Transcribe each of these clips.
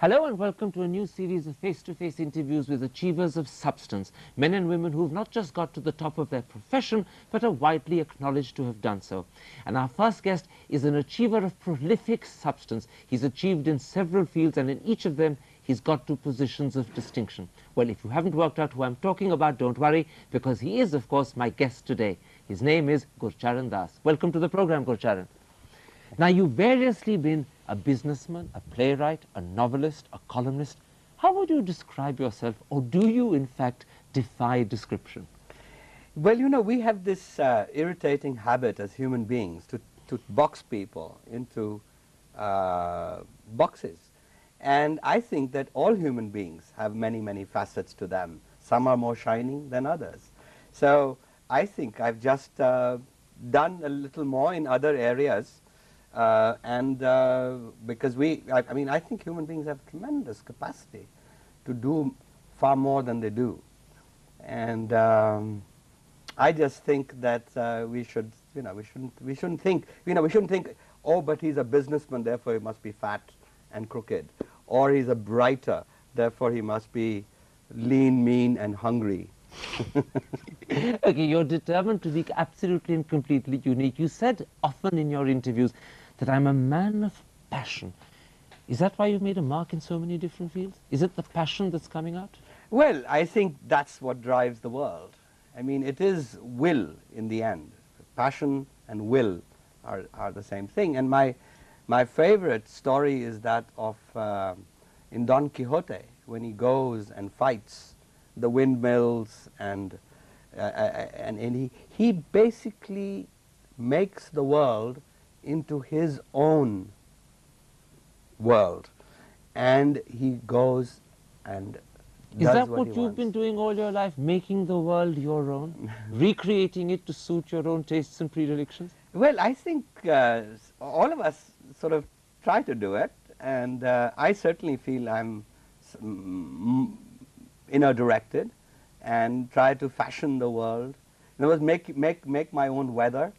Hello and welcome to a new series of face-to-face interviews with achievers of substance, men and women who've not just got to the top of their profession, but are widely acknowledged to have done so. And our first guest is an achiever of prolific substance. He's achieved in several fields, and in each of them, he's got to positions of distinction. Well, if you haven't worked out who I'm talking about, don't worry, because he is, of course, my guest today. His name is Gurcharan Das. Welcome to the program, Gurcharan. Now, you've variously been a businessman, a playwright, a novelist, a columnist. How would you describe yourself, or do you, in fact, defy description? Well, you know, we have this irritating habit as human beings to box people into boxes. And I think that all human beings have many, many facets to them. Some are more shining than others. So I think I've just done a little more in other areas. Because I think human beings have tremendous capacity to do far more than they do. And I just think that we shouldn't think, oh, but he's a businessman, therefore he must be fat and crooked. Or he's a writer, therefore he must be lean, mean, and hungry. Okay, you're determined to be absolutely and completely unique. You said often in your interviews that I'm a man of passion. Is that why you've made a mark in so many different fields? Is it the passion that's coming out? Well, I think that's what drives the world. I mean, it is will in the end. Passion and will are the same thing. And my favorite story is that of in Don Quixote, when he goes and fights the windmills and he basically makes the world into his own world, and he goes and is that what you've been doing all your life, making the world your own, recreating it to suit your own tastes and predilections? Well, I think all of us sort of try to do it, and I certainly feel I'm inner directed and try to fashion the world. In other words, make my own weather.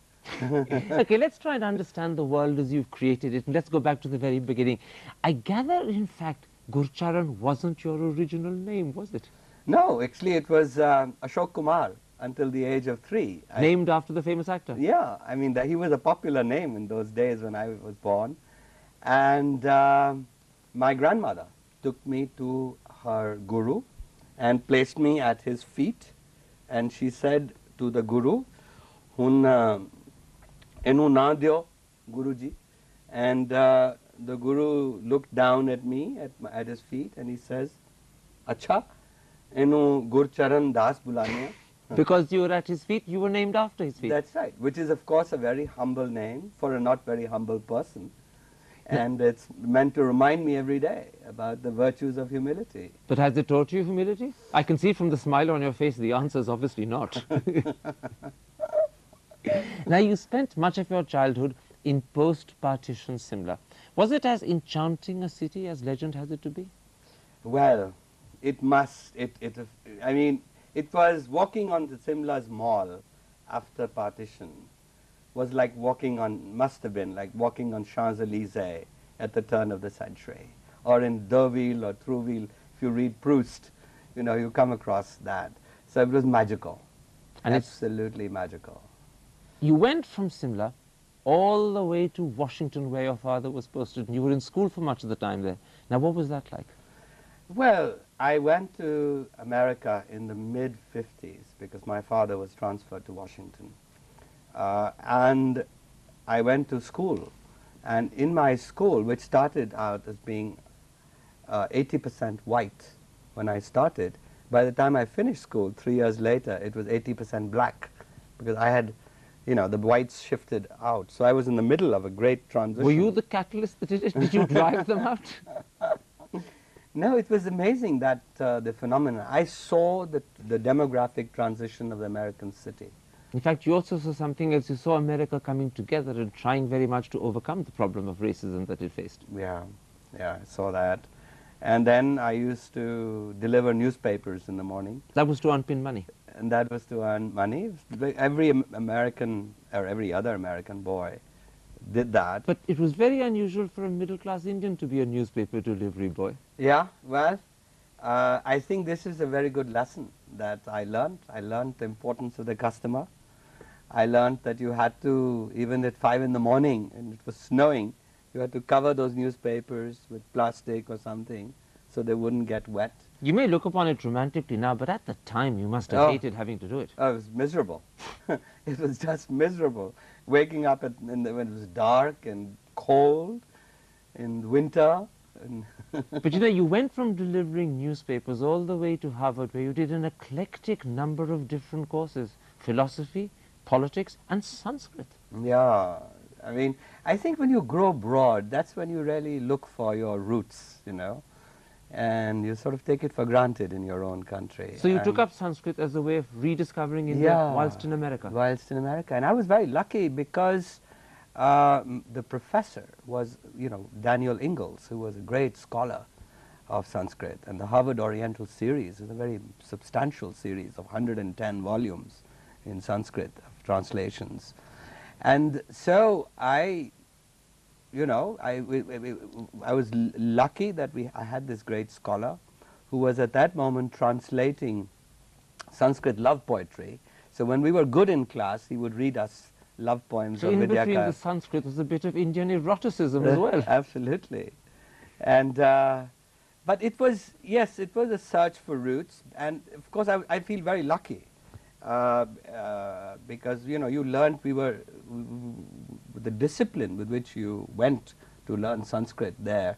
Okay, let's try and understand the world as you've created it, and let's go back to the very beginning. I gather, in fact, Gurcharan wasn't your original name, was it? No, actually it was Ashok Kumar until the age of 3. Named after the famous actor? Yeah, I mean, he was a popular name in those days when I was born. And my grandmother took me to her guru and placed me at his feet, and she said to the guru, Hun enu na dyo, Guruji. And the guru looked down at me at his feet, and he says, Acha, enu Gurcharan Das bulane. Because you were at his feet, you were named after his feet. That's right, which is of course a very humble name for a not very humble person. And it's meant to remind me every day about the virtues of humility. But has it taught you humility? I can see from the smile on your face the answer is obviously not. Now, you spent much of your childhood in post-partition Simla. Was it as enchanting a city as legend has it to be? Well, it must. I mean, it was walking on the Simla's mall after partition was like walking on, must have been like walking on Champs-Élysées at the turn of the century. Or in Derville or Trouville, if you read Proust, you know, you come across that. So it was magical, and absolutely magical. You went from Simla all the way to Washington, where your father was posted, and you were in school for much of the time there. Now, what was that like? Well, I went to America in the mid-50s because my father was transferred to Washington. And I went to school. And in my school, which started out as being 80% white when I started, by the time I finished school, 3 years later, it was 80% black, because I had, you know, the whites shifted out. So I was in the middle of a great transition. Were you the catalyst that did it? Did you drive them out? No, it was amazing that the phenomenon. I saw the demographic transition of the American city. In fact, you also saw something else. You saw America coming together and trying very much to overcome the problem of racism that it faced. Yeah, I saw that. And then I used to deliver newspapers in the morning. That was to unpin money. And that was to earn money. Every American, or every other American boy did that. But it was very unusual for a middle-class Indian to be a newspaper delivery boy. Yeah, well, I think this is a very good lesson that I learned. I learned the importance of the customer. I learned that you had to, even at 5 in the morning and it was snowing, you had to cover those newspapers with plastic or something so they wouldn't get wet. You may look upon it romantically now, but at the time you must have Oh. hated having to do it. Oh, it was miserable. It was just miserable. Waking up when it was dark and cold in winter. And But you know, you went from delivering newspapers all the way to Harvard, where you did an eclectic number of different courses: philosophy, politics, and Sanskrit. yeah, I mean, I think when you grow broad, that's when you really look for your roots, you know, and you sort of take it for granted in your own country. So you And took up Sanskrit as a way of rediscovering India yeah, whilst in America. whilst in America. And I was very lucky because the professor was, you know, Daniel Ingalls, who was a great scholar of Sanskrit. And the Harvard Oriental series is a very substantial series of 110 volumes in Sanskrit of translations. And so I, you know, I was lucky that I had this great scholar who was at that moment translating Sanskrit love poetry. So when we were good in class, he would read us love poems So of in between Vidyakar. the Sanskrit was a bit of Indian eroticism as well. Absolutely. And but it was, yes, it was a search for roots, and of course I feel very lucky because, you know, you learned, the discipline with which you went to learn Sanskrit there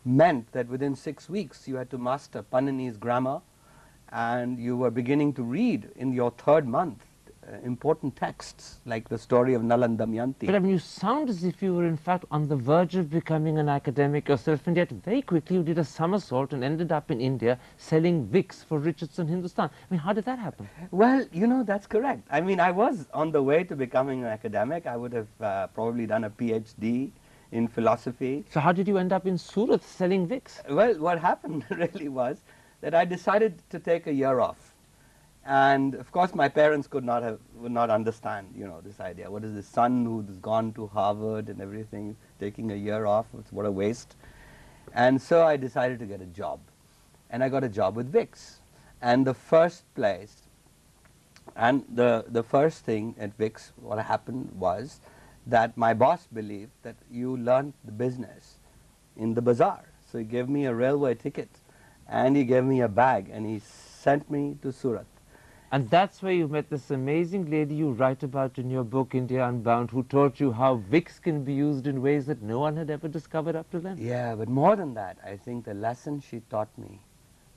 meant that within 6 weeks you had to master Panini's grammar, and you were beginning to read in your 3rd month important texts like the story of Nal and Damayanti. But I mean, you sound as if you were in fact on the verge of becoming an academic yourself, and yet very quickly you did a somersault and ended up in India selling Vicks for Richardson Hindustan. I mean, how did that happen? Well, you know, that's correct. I mean, I was on the way to becoming an academic. I would have probably done a PhD in philosophy. So how did you end up in Surat selling Vicks? Well, what happened really was that I decided to take a year off. And of course, my parents would not understand, you know, this idea. What is this son who's gone to Harvard and everything, taking a year off? What a waste. And so I decided to get a job. And I got a job with Vicks. And the first place, and the first thing at Vicks, what happened was that my boss believed that you learned the business in the bazaar. So he gave me a railway ticket, and he gave me a bag, and he sent me to Surat. And that's where you met this amazing lady you write about in your book, India Unbound, who taught you how Vicks can be used in ways that no one had ever discovered up to then. Yeah, but more than that, I think the lesson she taught me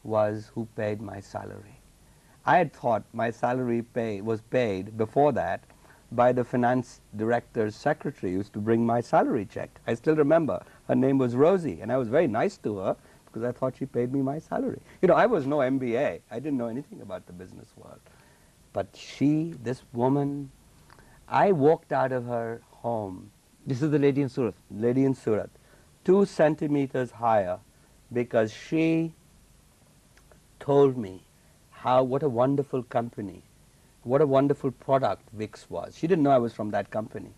was who paid my salary. I had thought my salary was paid before that by the finance director's secretary who used to bring my salary check. I still remember her name was Rosie, and I was very nice to her because I thought she paid me my salary. You know, I was no MBA. I didn't know anything about the business world. But she, this woman, I walked out of her home. This is the lady in Surat. Lady in Surat, 2 centimeters higher, because she told me what a wonderful company, what a wonderful product Vicks was. She didn't know I was from that company.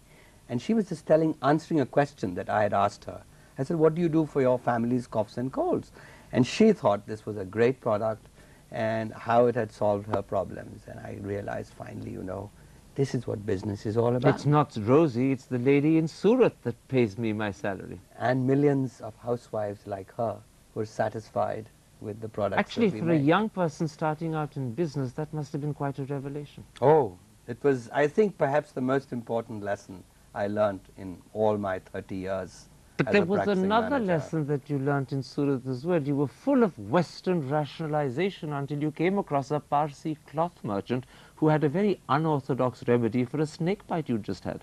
And she was just answering a question that I had asked her. I said, what do you do for your family's coughs and colds? And she thought this was a great product and how it had solved her problems. And I realized finally, you know, this is what business is all about. It's not Rosie, it's the lady in Surat that pays me my salary. And millions of housewives like her were satisfied with the products Actually, that we for a make. young person starting out in business, that must have been quite a revelation. Oh, it was, I think, perhaps the most important lesson I learned in all my 30 years. But there was another lesson that you learnt in Surat as well. You were full of Western rationalization until you came across a Parsi cloth merchant who had a very unorthodox remedy for a snake bite you just had.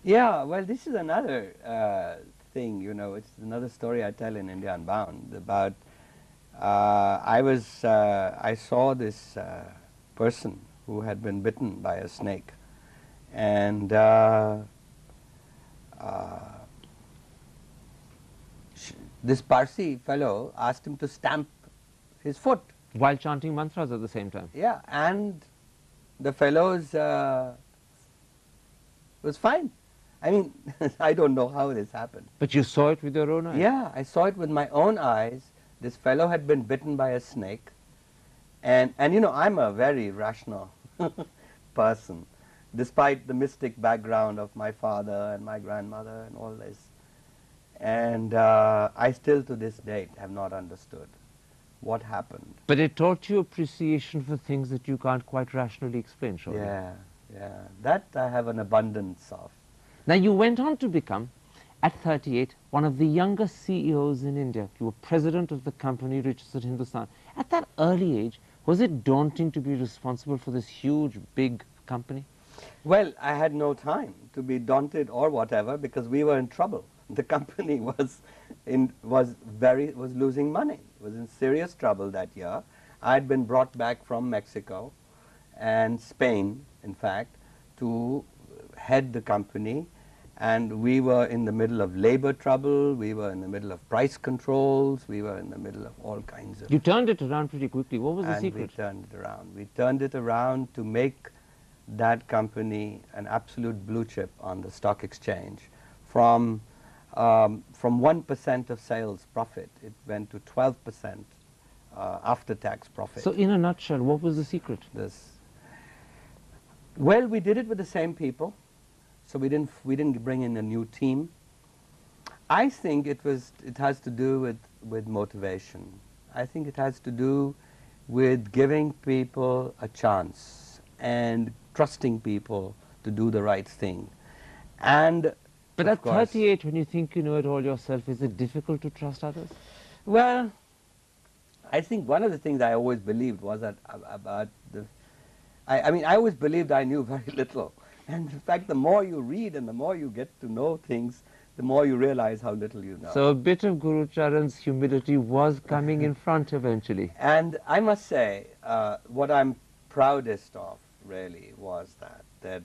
Yeah, well, this is another thing, you know, it's another story I tell in India Unbound about, I saw this person who had been bitten by a snake, and this Parsi fellow asked him to stamp his foot. While chanting mantras at the same time. Yeah, and the fellow's was fine. I mean, I don't know how this happened. But you saw it with your own eyes? Yeah, I saw it with my own eyes. This fellow had been bitten by a snake. And you know, I'm a very rational person, despite the mystic background of my father and my grandmother and all this. And I still to this date have not understood what happened. But it taught you appreciation for things that you can't quite rationally explain, surely. Yeah, yeah. That I have an abundance of. Now, you went on to become, at 38, one of the youngest CEOs in India. You were president of the company Richardson Hindustan. At that early age, was it daunting to be responsible for this huge, big company? Well, I had no time to be daunted or whatever because we were in trouble. The company was losing money. It was in serious trouble that year. I had been brought back from Mexico and Spain, in fact, to head the company, and we were in the middle of labor trouble, we were in the middle of price controls, we were in the middle of all kinds of... You turned it around pretty quickly. What was the And secret? we turned it around. We turned it around to make that company an absolute blue chip on the stock exchange. From 1% of sales profit, it went to 12% after-tax profit. So, in a nutshell, what was the secret? Well, we did it with the same people, so we didn't bring in a new team. I think it has to do with motivation. I think it has to do with giving people a chance and trusting people to do the right thing. And But at 38, when you think you know it all yourself, is it difficult to trust others? Well, I think one of the things I always believed was that I mean, I always believed I knew very little. And in fact, the more you read and the more you get to know things, the more you realize how little you know. So a bit of Gurucharan's humility was coming in front eventually. And I must say, what I'm proudest of really was that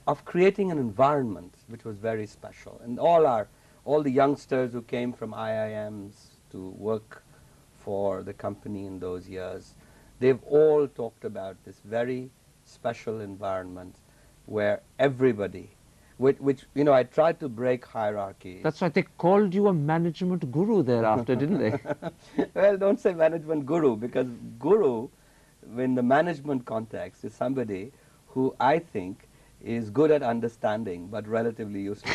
of creating an environment which was very special. And all the youngsters who came from IIMs to work for the company in those years, they've all talked about this very special environment where everybody, which you know, I tried to break hierarchy. That's right, they called you a management guru thereafter, didn't they? Well, don't say management guru, because guru, in the management context, is somebody who I think is good at understanding, but relatively useless.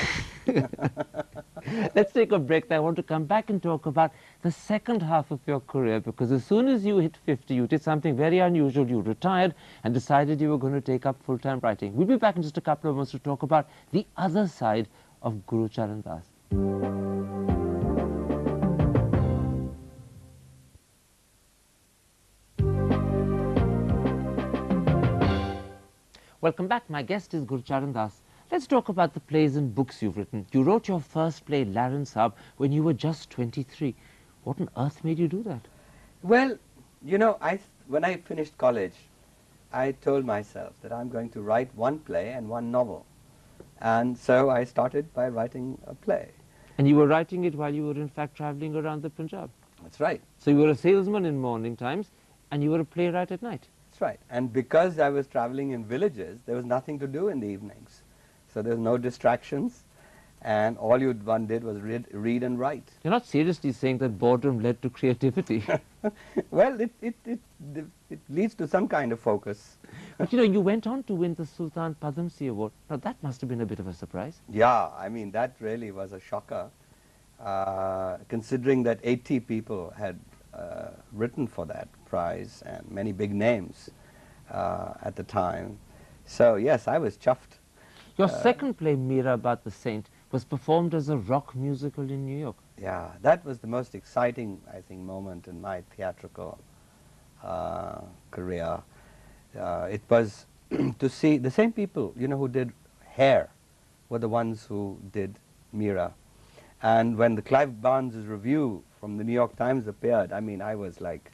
Let's take a break. I want to come back and talk about the second half of your career, because as soon as you hit 50, you did something very unusual. You retired and decided you were going to take up full-time writing. We'll be back in just a couple of months to talk about the other side of Gurucharan Das. Welcome back. My guest is Gurcharan Das. Let's talk about the plays and books you've written. You wrote your first play, Laran Saab, when you were just 23. What on earth made you do that? Well, you know, when I finished college, I told myself that I'm going to write one play and one novel. And so I started by writing a play. And you were writing it while you were in fact traveling around the Punjab? That's right. So you were a salesman in morning times and you were a playwright at night? That's right. And because I was traveling in villages, there was nothing to do in the evenings. So there was no distractions, and all one did was read and write. You're not seriously saying that boredom led to creativity? Well, it leads to some kind of focus. But you know, you went on to win the Sultan Padamsee Award. Now that must have been a bit of a surprise. Yeah, I mean, that really was a shocker, considering that 80 people had written for that prize, and many big names at the time. So yes, I was chuffed. Your second play, Meera About the Saint, was performed as a rock musical in New York. Yeah, that was the most exciting, I think, moment in my theatrical career. It was to see the same people, you know, who did Hair were the ones who did Meera. And when the Clive Barnes' review from the New York Times appeared, I mean, I was like,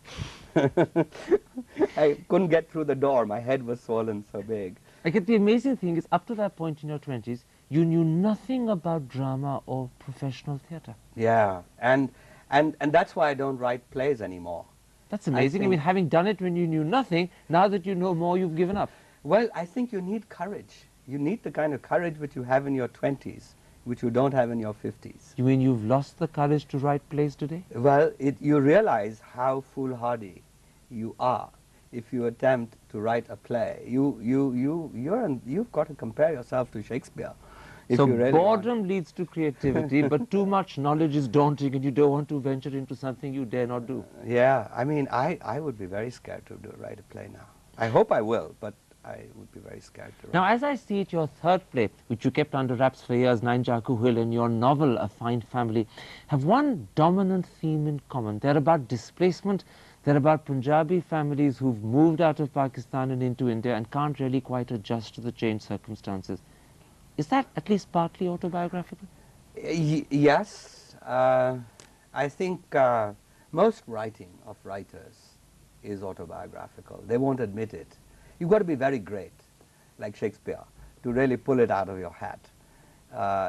I couldn't get through the door. My head was swollen so big. I get the amazing thing is, up to that point in your 20s, you knew nothing about drama or professional theatre. Yeah, and that's why I don't write plays anymore. That's amazing. I mean, having done it when you knew nothing, now that you know more, you've given up. Well, I think you need courage. You need the kind of courage which you have in your 20s, which you don't have in your 50s. You mean you've lost the courage to write plays today? Well, you realize how foolhardy you are if you attempt to write a play. You've got to compare yourself to Shakespeare. If So you really want. boredom leads to creativity, but too much knowledge is daunting and you don't want to venture into something you dare not do. Yeah, I mean, I would be very scared to write a play now. I hope I will, but I would be very scared to write. Now, as I see it, your third play, which you kept under wraps for years, Nine Jaku Hill, and your novel, A Fine Family, have one dominant theme in common. They're about displacement. They're about Punjabi families who've moved out of Pakistan and into India and can't really quite adjust to the changed circumstances. Is that at least partly autobiographical? Yes. I think most writing of writers is autobiographical. They won't admit it. You've got to be very great, like Shakespeare, to really pull it out of your hat.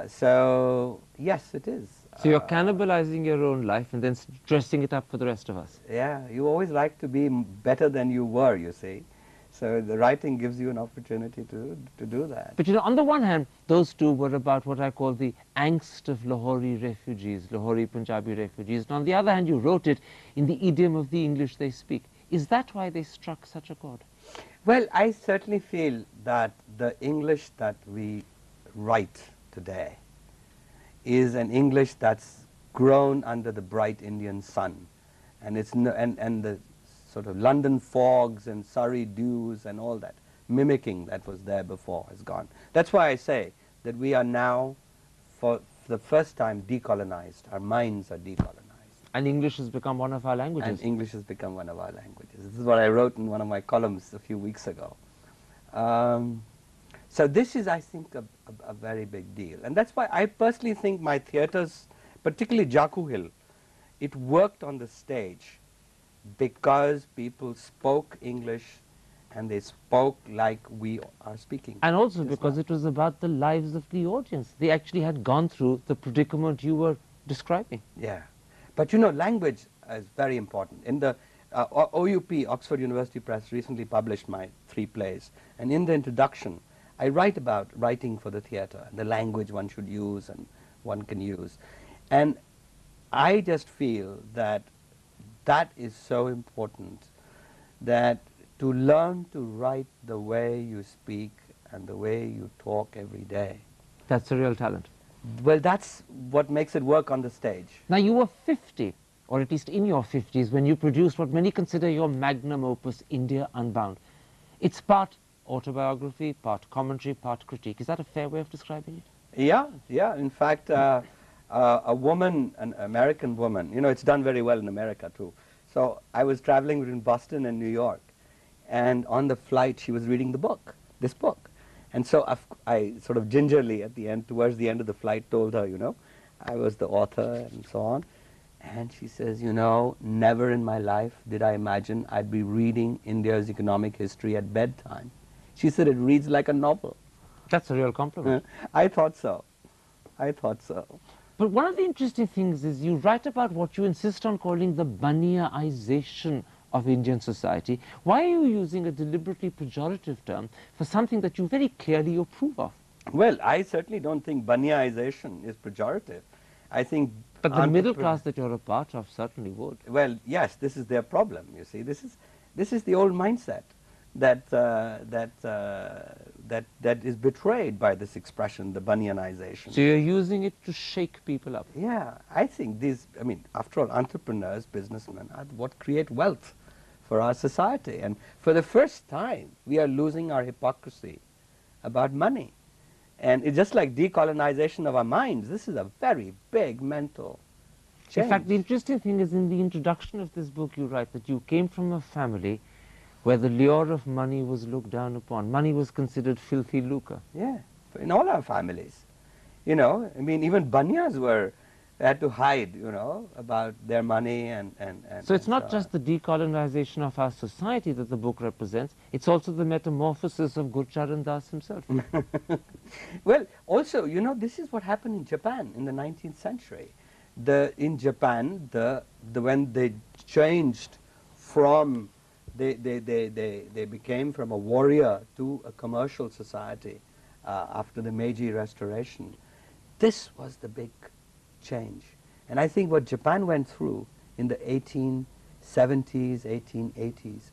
So, yes, it is. So you're cannibalizing your own life and then dressing it up for the rest of us. Yeah, you always like to be better than you were, you see. So the writing gives you an opportunity to do that. But you know, on the one hand, those two were about what I call the angst of Lahori refugees, Lahori Punjabi refugees. And on the other hand, you wrote it in the idiom of the English they speak. Is that why they struck such a chord? Well, I certainly feel that the English that we write today is an English that's grown under the bright Indian sun. And it's and the sort of London fogs and Surrey dews and all that mimicking that was there before has gone. That's why I say that we are now, for the first time, decolonized. Our minds are decolonized. And English has become one of our languages. And English has become one of our languages. This is what I wrote in one of my columns a few weeks ago. So this is, I think, a very big deal. And that's why I personally think my theatres, particularly Jaku Hill, it worked on the stage because people spoke English and they spoke like we are speaking. And also just because now. it was about the lives of the audience. They actually had gone through the predicament you were describing. Yeah. But you know, language is very important. In the OUP, Oxford University Press, recently published my 3 plays. And in the introduction, I write about writing for the theatre, the language one should use and one can use. And I just feel that that is so important, that to learn to write the way you speak and the way you talk every day. That's a real talent. Well, that's what makes it work on the stage. Now, you were 50, or at least in your 50s, when you produced what many consider your magnum opus, India Unbound. It's part autobiography, part commentary, part critique. Is that a fair way of describing it? Yeah, yeah. In fact, a woman, an American woman, you know, it's done very well in America too. So I was traveling between Boston and New York, and on the flight she was reading the book, this book. And so I sort of gingerly at the end, towards the end of the flight, told her, you know, I was the author and so on. And she says, you know, never in my life did I imagine I'd be reading India's economic history at bedtime. She said it reads like a novel. That's a real compliment. I thought so. I thought so. But one of the interesting things is you write about what you insist on calling the Baniaization of Indian society. Why are you using a deliberately pejorative term for something that you very clearly approve of? Well, I certainly don't think Baniaization is pejorative. I think... But the middle class that you're a part of certainly would. Well, yes, this is their problem, you see. This is the old mindset that is betrayed by this expression, the Bunyanization. So you're using it to shake people up. Yeah, I think these, I mean, after all, entrepreneurs, businessmen are what create wealth for our society. And for the first time, we are losing our hypocrisy about money. And it's just like decolonization of our minds. This is a very big mental change. In fact, the interesting thing is in the introduction of this book you write that you came from a family where the lure of money was looked down upon. Money was considered filthy lucre. Yeah, in all our families. You know, I mean, even Banyas had to hide, you know, about their money and so it's not so just the decolonization of our society that the book represents, it's also the metamorphosis of Gurcharan Das himself. Well, also, you know, this is what happened in Japan in the 19th century. In Japan, when they changed from, they became from a warrior to a commercial society after the Meiji Restoration. This was the big change. And I think what Japan went through in the 1870s, 1880s,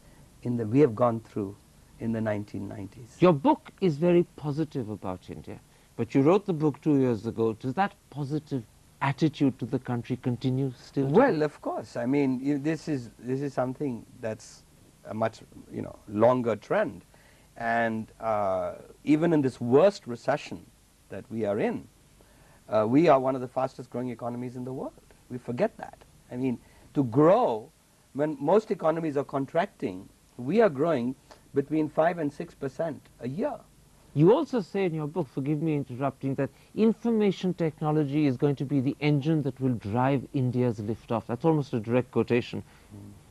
we have gone through in the 1990s. Your book is very positive about India, but you wrote the book 2 years ago. Does that positive attitude to the country continue still today? Well, of course. I mean, this is something that's a much longer trend, and even in this worst recession that we are in, we are one of the fastest growing economies in the world. We forget that. I mean, to grow when most economies are contracting, we are growing between 5 and 6% a year. You also say in your book, forgive me interrupting, that information technology is going to be the engine that will drive India's liftoff. That's almost a direct quotation.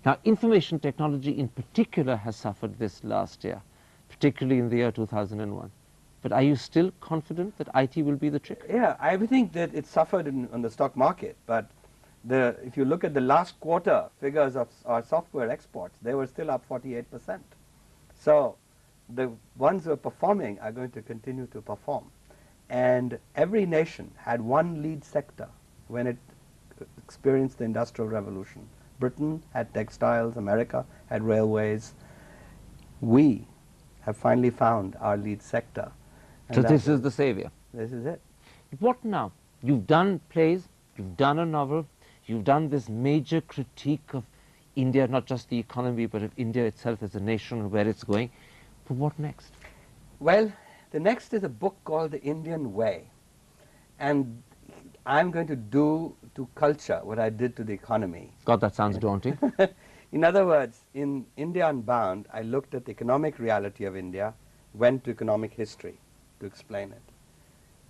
Now, information technology in particular has suffered this last year, particularly in the year 2001. But are you still confident that IT will be the trick? Yeah, I think that it suffered on the stock market, but if you look at the last quarter figures of our software exports, they were still up 48%. So the ones who are performing are going to continue to perform. And every nation had one lead sector when it experienced the Industrial Revolution. Britain had textiles, America had railways. We have finally found our lead sector. So this is the savior. This is it. What now? You've done plays, you've done a novel, you've done this major critique of India, not just the economy, but of India itself as a nation and where it's going. But what next? Well, the next is a book called The Indian Way. And I'm going to do to culture what I did to the economy. God, that sounds daunting. In other words, in India Unbound, I looked at the economic reality of India, went to economic history to explain it.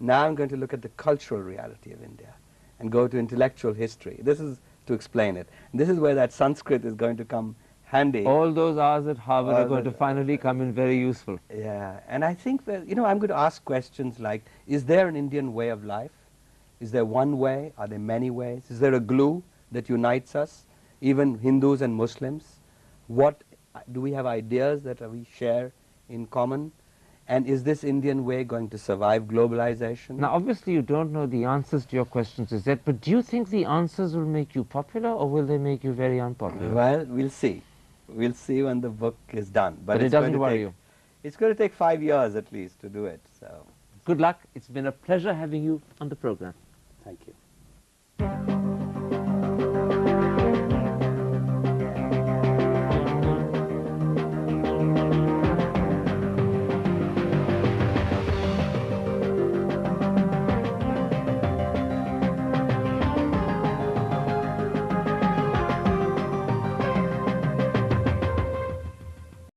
Now I'm going to look at the cultural reality of India and go to intellectual history. This is to explain it. And this is where that Sanskrit is going to come handy. All those hours at Harvard are going to finally come in very useful. Yeah, and I think that, I'm going to ask questions like, is there an Indian way of life? Is there one way? Are there many ways? Is there a glue that unites us, even Hindus and Muslims? Do we have ideas that we share in common? And is this Indian way going to survive globalization? Now, obviously, you don't know the answers to your questions as yet, but do you think the answers will make you popular, or will they make you very unpopular? Well, we'll see. We'll see when the book is done. But it doesn't worry you? It's going to take 5 years at least to do it. So, good luck. It's been a pleasure having you on the program. Thank you.